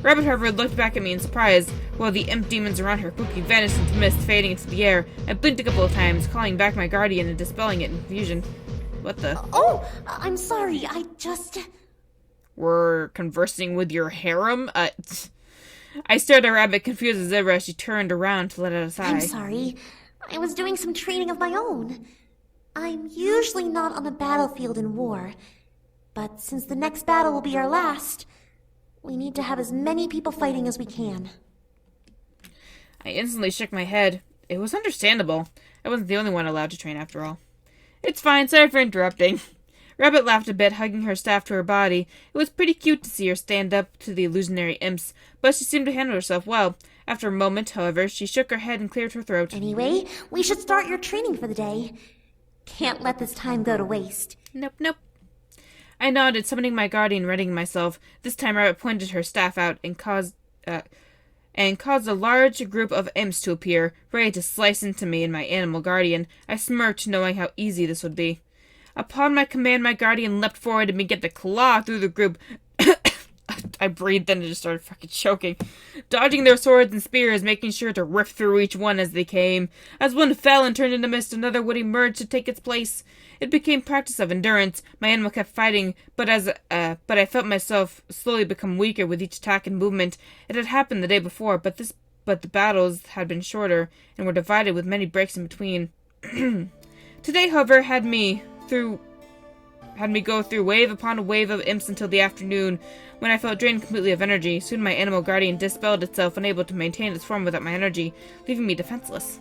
Rabbit, however, looked back at me in surprise, while the imp demons around her quickly vanished into mist, fading into the air. I blinked a couple of times, calling back my guardian and dispelling it in confusion. What the? Oh, I'm sorry. I just... We're conversing with your harem? I stared at Rabbit, confused as ever, as she turned around to let out a sigh. I'm sorry. I was doing some training of my own. I'm usually not on the battlefield in war, but since the next battle will be our last, we need to have as many people fighting as we can. I instantly shook my head. It was understandable. I wasn't the only one allowed to train after all. It's fine, sorry for interrupting. Rabbit laughed a bit, hugging her staff to her body. It was pretty cute to see her stand up to the illusionary imps, but she seemed to handle herself well. After a moment, however, she shook her head and cleared her throat. Anyway, we should start your training for the day. Can't let this time go to waste. Nope. I nodded, summoning my guardian, readying myself. This time Rabbit pointed her staff out and caused a large group of imps to appear, ready to slice into me and my animal guardian. I smirked, knowing how easy this would be. Upon my command, my guardian leapt forward and began to claw through the group. I breathed, then just started fucking choking. Dodging their swords and spears, making sure to rip through each one as they came. As one fell and turned into mist, another would emerge to take its place. It became practice of endurance. My animal kept fighting, but I felt myself slowly become weaker with each attack and movement. It had happened the day before, but the battles had been shorter and were divided with many breaks in between. Today, however, had me go through wave upon wave of imps until the afternoon, when I felt drained completely of energy. Soon my animal guardian dispelled itself, unable to maintain its form without my energy, leaving me defenseless.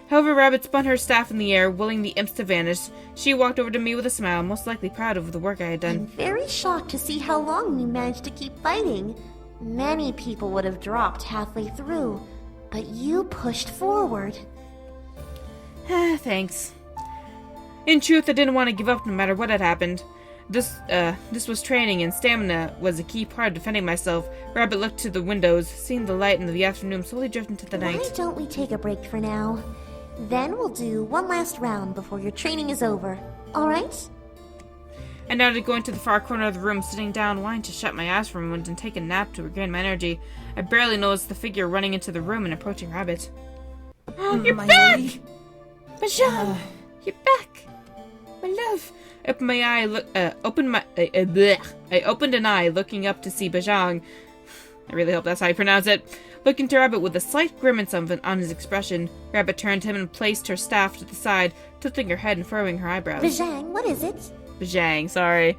However, Rabbit spun her staff in the air, willing the imps to vanish. She walked over to me with a smile, most likely proud of the work I had done. I'm very shocked to see how long you managed to keep fighting. Many people would have dropped halfway through, but you pushed forward. Thanks. In truth, I didn't want to give up no matter what had happened. This was training, and stamina was a key part of defending myself. Rabbit looked to the windows, seeing the light in the afternoon slowly drift into the night. Why don't we take a break for now? Then we'll do one last round before your training is over. All right? I nodded, going to the far corner of the room, sitting down, wanting to shut my eyes for a moment and take a nap to regain my energy. I barely noticed the figure running into the room and approaching Rabbit. You're back! Bajang! You're back! My love! I opened an eye, looking up to see Bajang. I really hope that's how you pronounce it. Looking to Rabbit with a slight grimace on his expression. Rabbit turned to him and placed her staff to the side, tilting her head and furrowing her eyebrows. Bajang, what is it? Bajang, sorry.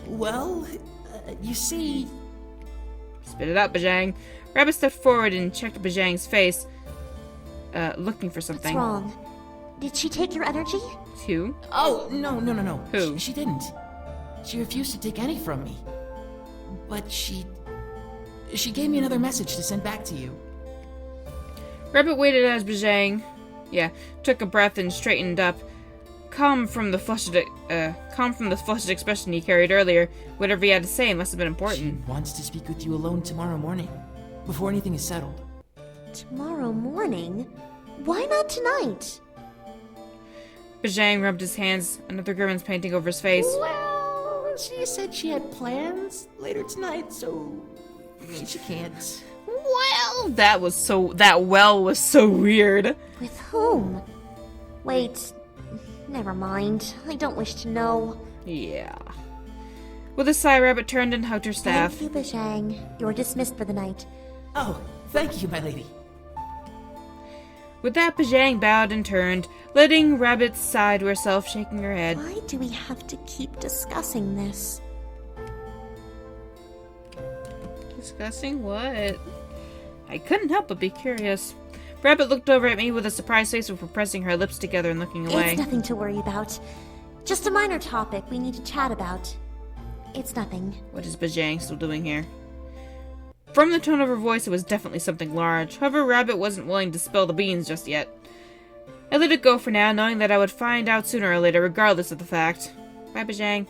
Well, you see... Spit it out, Bajang. Rabbit stepped forward and checked Bajang's face, looking for something. What's wrong? Did she take your energy? Who? Oh, no. Who? She didn't. She refused to take any from me. But she gave me another message to send back to you. Rabbit waited as Bajang, took a breath and straightened up. Calm from the flushed expression he carried earlier. Whatever he had to say must have been important. She wants to speak with you alone tomorrow morning, before anything is settled. Tomorrow morning? Why not tonight? Bajang rubbed his hands, another grimace painting over his face. Well, she said she had plans later tonight, so she can't. Well, that was so weird. With whom? Wait, never mind. I don't wish to know. Yeah. With a sigh, Rabbit turned and hugged her staff. Thank you, Bajang. You're dismissed for the night. Oh, thank you, my lady. With that, Bajang bowed and turned, letting Rabbit sigh to herself, shaking her head. Why do we have to keep discussing this? Discussing what? I couldn't help but be curious. Rabbit looked over at me with a surprised face before pressing her lips together and looking away. It's nothing to worry about. Just a minor topic we need to chat about. It's nothing. What is Bajang still doing here? From the tone of her voice, it was definitely something large. However, Rabbit wasn't willing to spill the beans just yet. I let it go for now, knowing that I would find out sooner or later, regardless of the fact. Bye, Bajang.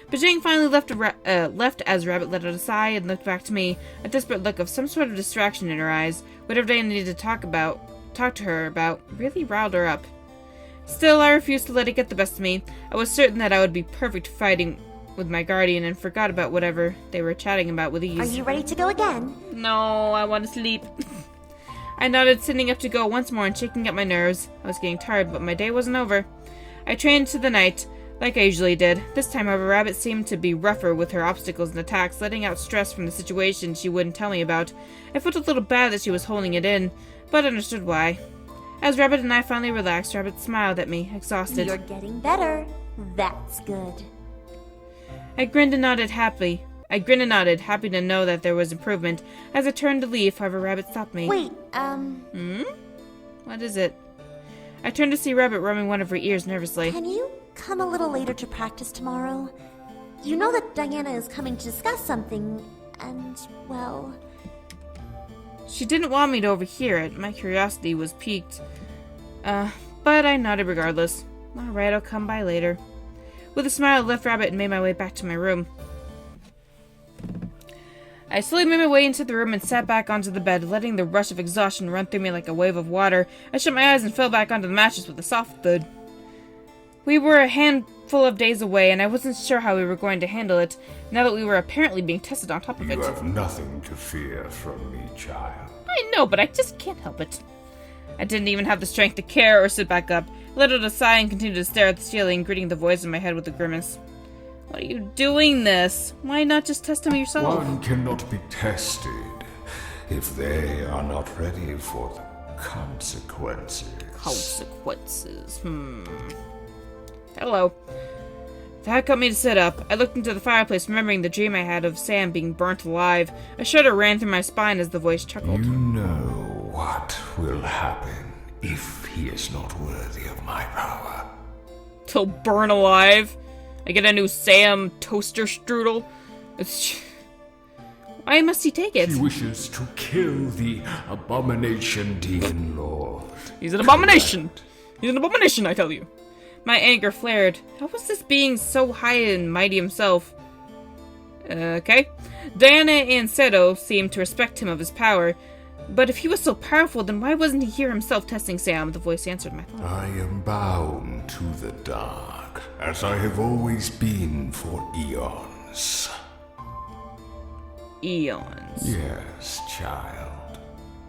Bajang finally left as Rabbit let out a sigh and looked back to me, a desperate look of some sort of distraction in her eyes. Whatever I needed to talk to her about, really riled her up. Still, I refused to let it get the best of me. I was certain that I would be perfect fighting with my guardian and forgot about whatever they were chatting about with ease. Are you ready to go again? No, I want to sleep. I nodded, sitting up to go once more and shaking at my nerves. I was getting tired, but my day wasn't over. I trained to the night, like I usually did. This time, however, Rabbit seemed to be rougher with her obstacles and attacks, letting out stress from the situation she wouldn't tell me about. I felt a little bad that she was holding it in, but understood why. As Rabbit and I finally relaxed, Rabbit smiled at me, exhausted. You're getting better. That's good. I grinned and nodded, happy to know that there was improvement. As I turned to leave, however, Rabbit stopped me. Wait, What is it? I turned to see Rabbit rubbing one of her ears nervously. Can you come a little later to practice tomorrow? You know that Diana is coming to discuss something, and, well... She didn't want me to overhear it. My curiosity was piqued. But I nodded regardless. Alright, I'll come by later. With a smile, I left Rabbit and made my way back to my room. I slowly made my way into the room and sat back onto the bed, letting the rush of exhaustion run through me like a wave of water. I shut my eyes and fell back onto the mattress with a soft thud. We were a handful of days away, and I wasn't sure how we were going to handle it, now that we were apparently being tested on top of it. You have nothing to fear from me, child. I know, but I just can't help it. I didn't even have the strength to care or sit back up. I let out a sigh and continued to stare at the ceiling, greeting the voice in my head with a grimace. Why are you doing this? Why not just test them yourself? One cannot be tested if they are not ready for the consequences. Consequences, Hello. That got me to sit up. I looked into the fireplace, remembering the dream I had of Sam being burnt alive. A shudder ran through my spine as the voice chuckled. You know what will happen if he is not worthy of my power. Till burn alive? I get a new Sam toaster strudel? Why must he take it? He wishes to kill the abomination demon lord. He's an abomination! He's an abomination, I tell you! My anger flared. How was this being so high and mighty himself? Okay. Diana and Sedo seemed to respect him of his power, but if he was so powerful, then why wasn't he here himself testing Sam? The voice answered my thought. I am bound to the dark, as I have always been for eons. Eons? Yes, child.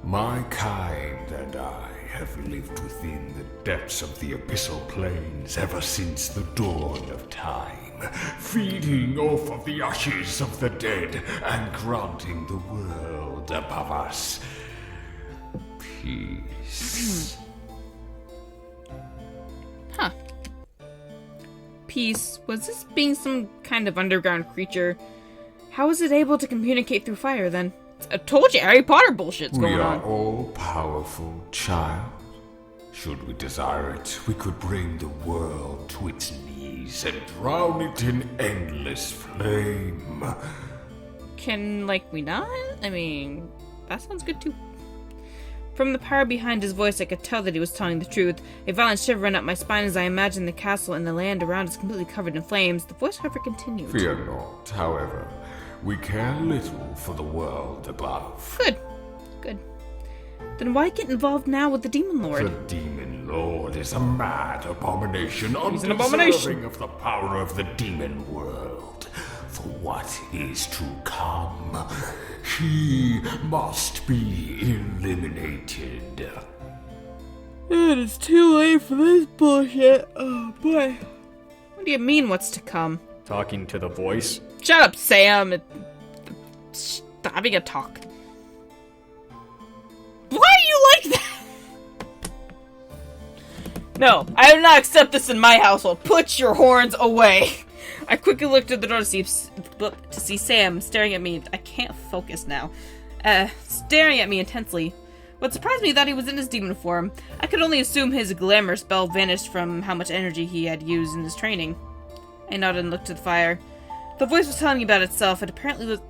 My kind and I have lived within the depths of the abyssal plains ever since the dawn of time, feeding off of the ashes of the dead and granting the world above us peace. Huh. Peace? Was this being some kind of underground creature? How was it able to communicate through fire, then? I told you, Harry Potter bullshit's going on. We are all-powerful, child. Should we desire it, we could bring the world to its knees and drown it in endless flame. Can, we not? I mean, that sounds good too. From the power behind his voice, I could tell that he was telling the truth. A violent shiver ran up my spine as I imagined the castle and the land around us completely covered in flames. The voice, however, continued. Fear not, however. We care little for the world above. Good. Good. Then why get involved now with the Demon Lord? The Demon Lord is a mad abomination, He's an abomination of the power of the demon world. what is to come. He must be eliminated. And it's too late for this bullshit. Oh boy. What do you mean, what's to come? Talking to the voice? Shut up, Sam. Stop having a talk. Why are you like that? No, I do not accept this in my household. Put your horns away. I quickly looked at the door to see Sam staring at me. I can't focus now. Staring at me intensely. What surprised me that he was in his demon form. I could only assume his glamour spell vanished from how much energy he had used in his training. I nodded and looked at the fire. The voice was telling me about itself. It apparently was...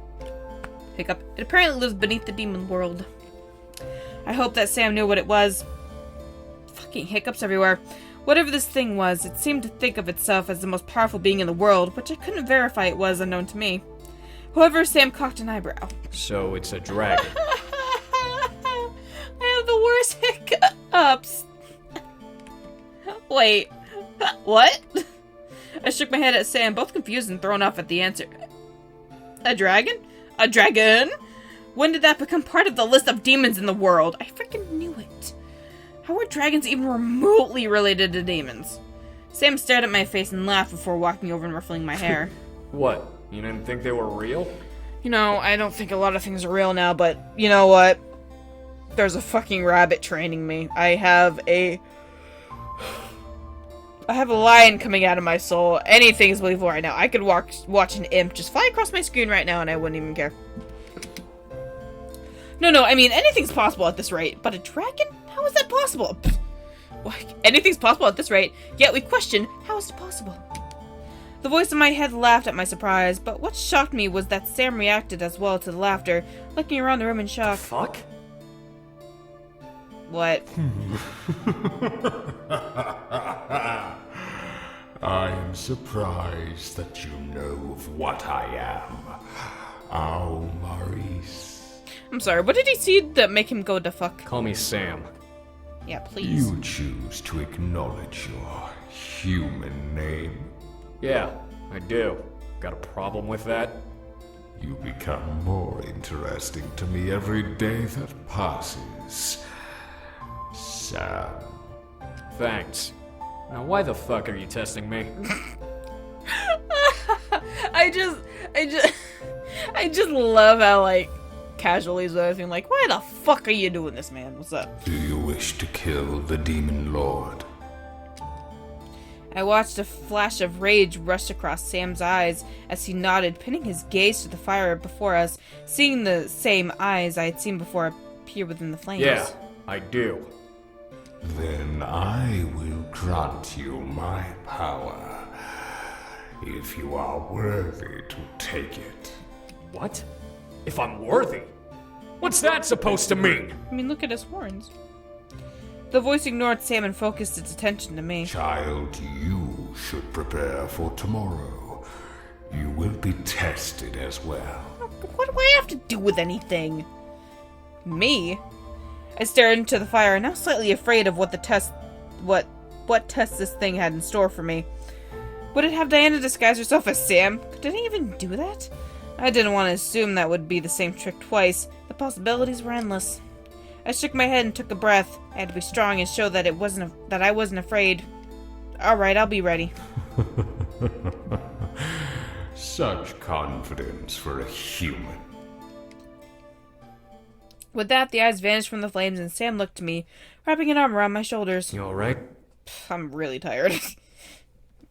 Hiccup. It apparently lives beneath the demon world. I hope that Sam knew what it was. Fucking hiccups everywhere. Whatever this thing was, it seemed to think of itself as the most powerful being in the world, which I couldn't verify it was unknown to me. However, Sam cocked an eyebrow. So it's a dragon. I have the worst hiccups. Wait. What? I shook my head at Sam, both confused and thrown off at the answer. A dragon? A dragon? When did that become part of the list of demons in the world? I freaking knew it. How are dragons even remotely related to demons? Sam stared at my face and laughed before walking over and ruffling my hair. What? You didn't think they were real? You know, I don't think a lot of things are real now, but you know what? There's a fucking rabbit training me. I have a lion coming out of my soul. Anything is believable right now. I could watch an imp just fly across my screen right now and I wouldn't even care. No, I mean, anything's possible at this rate. But a dragon? How is that possible? Anything's possible at this rate. Yet we question, how is it possible? The voice in my head laughed at my surprise, but what shocked me was that Sam reacted as well to the laughter, looking around the room in shock. Fuck? What? I am surprised that you know of what I am. Oh, Maurice. I'm sorry, what did he see that make him go the fuck? Call me Sam. Yeah, please. You choose to acknowledge your human name. Yeah, I do. Got a problem with that? You become more interesting to me every day that passes. Sam. Thanks. Now why the fuck are you testing me? I just love how, like, casually is everything like, why the fuck are you doing this, man? What's up? Do you wish to kill the Demon Lord? I watched a flash of rage rush across Sam's eyes as he nodded, pinning his gaze to the fire before us, seeing the same eyes I had seen before appear within the flames. Yeah, I do. Then I will grant you my power, if you are worthy to take it. What? If I'm worthy? What's that supposed to mean? I mean, look at his horns. The voice ignored Sam and focused its attention to me. Child, you should prepare for tomorrow. You will be tested as well. What do I have to do with anything? Me? I stared into the fire, now slightly afraid of what test this thing had in store for me. Would it have Diana disguise herself as Sam? Did I even do that? I didn't want to assume that would be the same trick twice. The possibilities were endless. I shook my head and took a breath. I had to be strong and show that I wasn't afraid. Alright, I'll be ready. Such confidence for a human. With that, the eyes vanished from the flames and Sam looked to me, wrapping an arm around my shoulders. You alright? I'm really tired.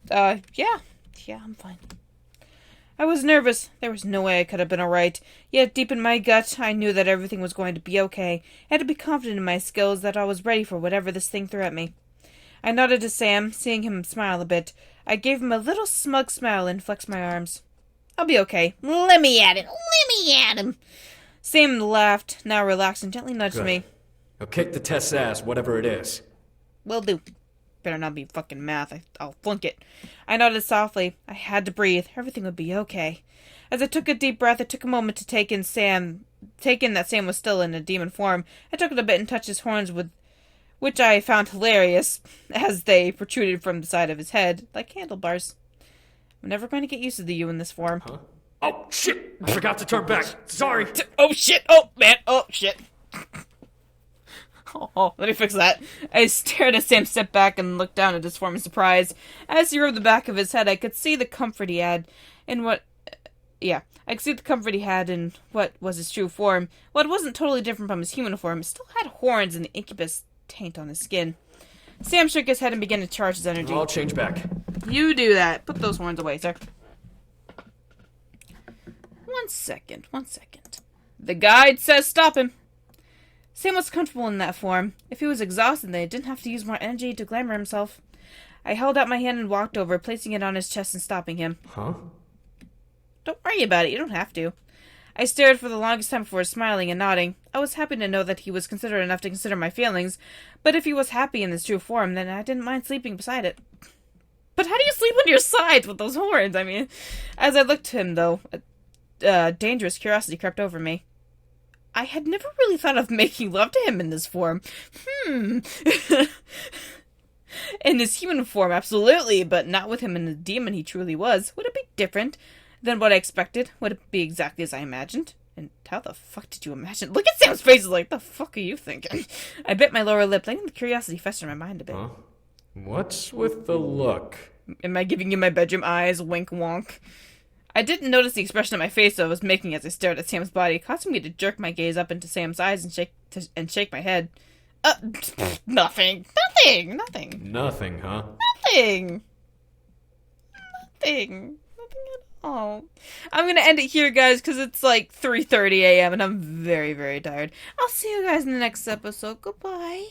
Yeah, I'm fine. I was nervous. There was no way I could have been alright. Yet deep in my gut, I knew that everything was going to be okay. I had to be confident in my skills, that I was ready for whatever this thing threw at me. I nodded to Sam, seeing him smile a bit. I gave him a little smug smile and flexed my arms. I'll be okay. Let me at it. Let me at him. Sam laughed, now relaxed, and gently nudged me. Now kick the test's ass, whatever it is. Will do. Better not be fucking math. I'll flunk it. I nodded softly. I had to breathe. Everything would be okay. As I took a deep breath, it took a moment to take in that Sam was still in a demon form. I took it a bit and touched his horns, which I found hilarious, as they protruded from the side of his head, like handlebars. I'm never going to get used to you in this form. Huh? Oh, shit! I forgot to turn back. Sorry. Oh shit! Oh man! Oh shit! Oh, let me fix that. I stared as Sam stepped back and looked down at his form in surprise. As he rubbed the back of his head, I could see the comfort he had in what... Yeah, I could see the comfort he had in what was his true form. While it wasn't totally different from his human form, it still had horns and the incubus taint on his skin. Sam shook his head and began to charge his energy. I'll change back. You do that. Put those horns away, sir. 1 second, 1 second. The guide says stop him. Sam was comfortable in that form. If he was exhausted, then he didn't have to use more energy to glamour himself. I held out my hand and walked over, placing it on his chest and stopping him. Huh? Don't worry about it, you don't have to. I stared for the longest time before smiling and nodding. I was happy to know that he was considerate enough to consider my feelings, but if he was happy in his true form, then I didn't mind sleeping beside it. But how do you sleep on your sides with those horns? I mean, as I looked at him, though, a dangerous curiosity crept over me. I had never really thought of making love to him in this form. In his human form, absolutely, but not with him in the demon he truly was. Would it be different than what I expected? Would it be exactly as I imagined? And how the fuck did you imagine? Look at Sam's face, like, the fuck are you thinking? I bit my lower lip, letting the curiosity fester in my mind a bit. Huh? What's with the look? Am I giving you my bedroom eyes? Wink wonk. I didn't notice the expression on my face I was making as I stared at Sam's body, causing me to jerk my gaze up into Sam's eyes and shake my head. Nothing. Nothing. Nothing, huh? Nothing. Nothing at all. I'm gonna end it here, guys, because it's like 3:30 a.m. and I'm very, very tired. I'll see you guys in the next episode. Goodbye.